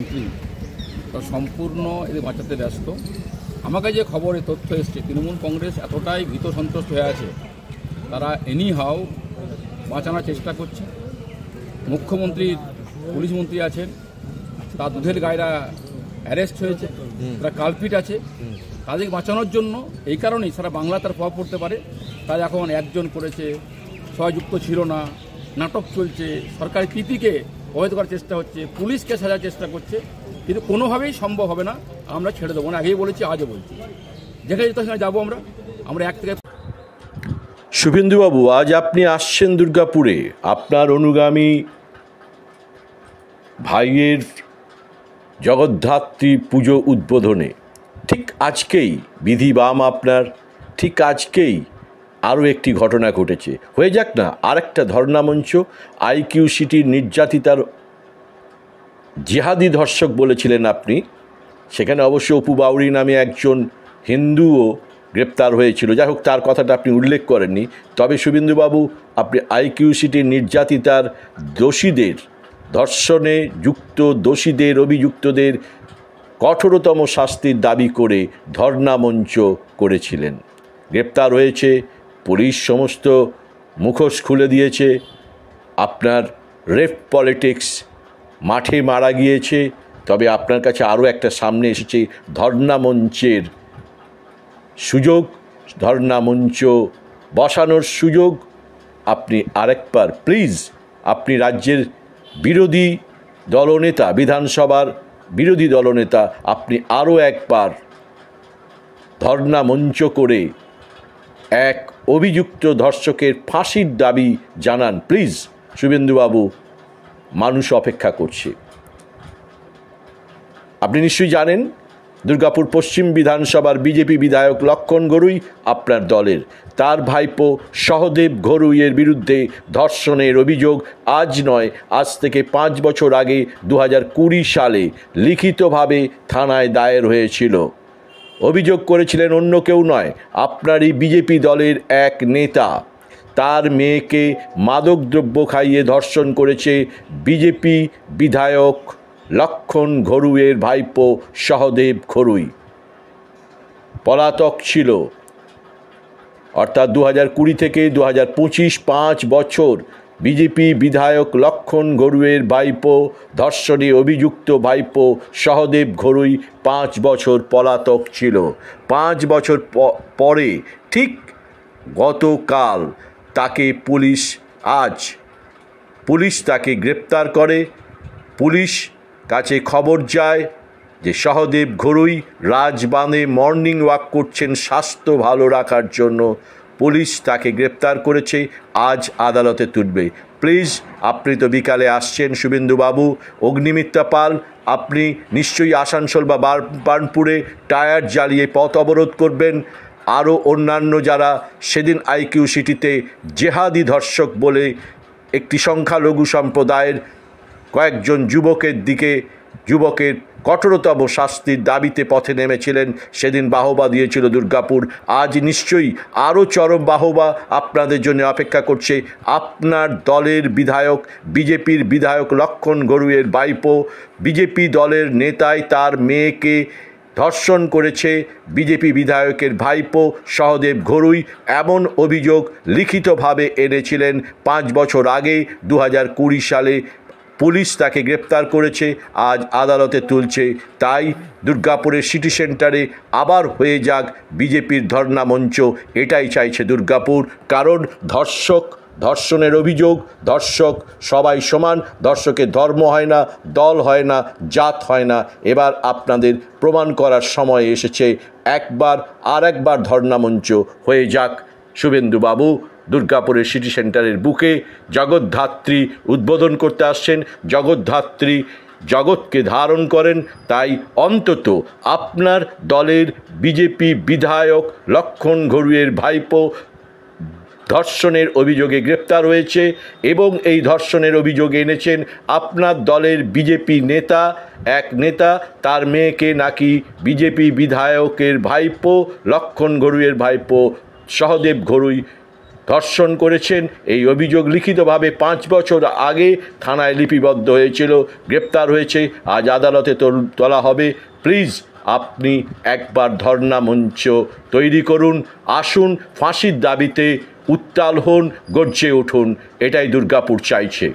মন্ত্রী সম্পূর্ণ এদের বাঁচাতে ব্যস্ত। আমার কাছে যে খবর এই তথ্য এসছে, তৃণমূল কংগ্রেস এতটাই ভীত সন্ত্রস্ত হয়ে আছে, তারা এনিহাও বাঁচানোর চেষ্টা করছে। মুখ্যমন্ত্রী, পুলিশ মন্ত্রী আছেন, তার দুধের গায়েরা অ্যারেস্ট হয়েছে, তারা কালপিট আছে, তাদেরকে বাঁচানোর জন্য এই কারণেই সারা বাংলা তার প্রভাব পড়তে পারে। তারা এখন একজন করেছে, সহযুক্ত ছিল না, নাটক চলছে, সরকারি পিপিকে অবৈধ করার চেষ্টা হচ্ছে, পুলিশকে সাজার চেষ্টা করছে, কিন্তু কোনোভাবেই সম্ভব হবে না। আমরা ছেড়ে দেবো না, আগেই বলেছি, আজও বলছি, যেখানে যেতে সেখানে যাবো আমরা এক থেকে। শুভেন্দুবাবু, আজ আপনি আসছেন দুর্গাপুরে আপনার অনুগামী ভাইয়ের জগদ্ধাত্রী পুজো উদ্বোধনে। ঠিক আজকেই বিধি বাম আপনার, ঠিক আজকেই আরও একটি ঘটনা ঘটেছে। হয়ে যাক না আরেকটা ধর্ণা মঞ্চ। আইকিউ সিটির নির্যাতিতার জিহাদি ধর্ষক বলেছিলেন আপনি, সেখানে অবশ্য অপু বাউরি নামে একজন হিন্দুও গ্রেপ্তার হয়েছিল। যাই হোক, তার কথাটা আপনি উল্লেখ করেননি। তবে শুভেন্দুবাবু, আপনি আইকিউ সিটির নির্যাতিতার দোষীদের, ধর্ষণে যুক্ত দোষীদের, অভিযুক্তদের কঠোরতম শাস্তির দাবি করে ধর্ণা মঞ্চ করেছিলেন। গ্রেপ্তার হয়েছে, পুলিশ সমস্ত মুখোশ খুলে দিয়েছে, আপনার রেপ পলিটিক্স মাঠে মারা গিয়েছে। তবে আপনার কাছে আরও একটা সামনে এসেছে ধর্ণা মঞ্চের সুযোগ, ধর্ণা মঞ্চ বসানোর সুযোগ। আপনি আরেকবার প্লিজ, আপনি রাজ্যের বিরোধী দলনেতা, বিধানসভার বিরোধী দলনেতা, আপনি আরও একবার ধর্ণা মঞ্চ করে এক অভিযুক্ত ধর্ষকের ফাঁসির দাবি জানান প্লিজ। শুভেন্দুবাবু, মানুষ অপেক্ষা করছে। আপনি নিশ্চয়ই জানেন, দুর্গাপুর পশ্চিম বিধানসভার বিজেপি বিধায়ক লক্ষণ ঘরুই আপনার দলের, তার ভাইপো সহদেব ঘরুইয়ের বিরুদ্ধে ধর্ষণের অভিযোগ আজ নয়, আজ থেকে 5 বছর আগে 2020 সালে লিখিতভাবে থানায় দায়ের হয়েছিল। অভিযোগ করেছিলেন অন্য কেউ নয়, আপনারই বিজেপি দলের এক নেতা। তার মেয়েকে মাদকদ্রব্য খাইয়ে ধর্ষণ করেছে বিজেপি বিধায়ক লক্ষণ ঘরুইয়ের ভাইপো সহদেব ঘরুই। পলাতক ছিল, অর্থাৎ 2020 থেকে 2025 5 বছর বিজেপি বিধায়ক লক্ষণ ঘরুইয়ের ভাইপো, ধর্ষণে অভিযুক্ত ভাইপো সহদেব ঘরুই 5 বছর পলাতক ছিল। 5 বছর পরে ঠিক গতকাল তাকে পুলিশ তাকে গ্রেপ্তার করে। পুলিশ কাছে খবর যায় যে সহদেব ঘরুই রাজবাঁধে মর্নিং ওয়াক করছেন স্বাস্থ্য ভালো রাখার জন্য। পুলিশ তাকে গ্রেপ্তার করেছে, আজ আদালতে তুলবে। প্লিজ, আপনি তো বিকালে আসছেন শুভেন্দুবাবু। অগ্নিমিত্রা পাল, আপনি নিশ্চয়ই আসানসোল বা বার্নপুরে টায়ার জ্বালিয়ে পথ অবরোধ করবেন। আরও অন্যান্য যারা সেদিন আইকিউ সিটিতে জেহাদি ধর্ষক বলে একটি সংখ্যালঘু সম্প্রদায়ের কয়েকজন যুবকের কঠোরতম শাস্তির দাবিতে পথে নেমেছিলেন, সেদিন বাহবা দিয়েছিল দুর্গাপুর। আজ নিশ্চয়ই আরও চরম বাহবা আপনাদের জন্য অপেক্ষা করছে। আপনার দলের বিধায়ক, বিজেপির বিধায়ক লক্ষণ ঘরুইয়ের ভাইপো, বিজেপি দলের নেতাই তার মেয়েকে ধর্ষণ করেছে বিজেপি বিধায়কের ভাইপো সহদেব ঘরুই, এমন অভিযোগ লিখিতভাবে এনেছিলেন 5 বছর আগে 2020 সালে। পুলিশ তাকে গ্রেপ্তার করেছে, আজ আদালতে তুলছে। তাই দুর্গাপুরের সিটি সেন্টারে আবার হয়ে যাক বিজেপির ধর্ণা মঞ্চ, এটাই চাইছে দুর্গাপুর। কারণ ধর্ষণের অভিযোগ, ধর্ষক সবাই সমান, ধর্ষকের ধর্ম হয় না, দল হয় না, জাত হয় না। এবার আপনাদের প্রমাণ করার সময় এসেছে। আরেকবার ধর্ণা মঞ্চ হয়ে যাক। শুভেন্দুবাবু দুর্গাপুরের সিটি সেন্টারের বুকে জগদ্ধাত্রী উদ্বোধন করতে আসছেন। জগদ্ধাত্রী জগৎকে ধারণ করেন, তাই অন্তত আপনার দলের বিজেপি বিধায়ক লক্ষণ ঘরুইয়ের ভাইপো ধর্ষণের অভিযোগে গ্রেপ্তার হয়েছে এবং এই ধর্ষণের অভিযোগ এনেছেন আপনার দলের বিজেপি এক নেতা। তার মেয়েকে নাকি বিজেপি বিধায়কের ভাইপো লক্ষণ ঘরুইয়ের ভাইপো সহদেব ঘরুই ধর্ষণ করেছেন। এই অভিযোগ লিখিতভাবে 5 বছর আগে থানায় লিপিবদ্ধ হয়েছিল, গ্রেপ্তার হয়েছে, আজ আদালতে তোলা হবে। প্লিজ আপনি একবার ধর্ণা মঞ্চ তৈরি করুন, আসুন, ফাঁসির দাবিতে উত্তাল হন, গর্জে উঠুন, এটাই দুর্গাপুর চাইছে।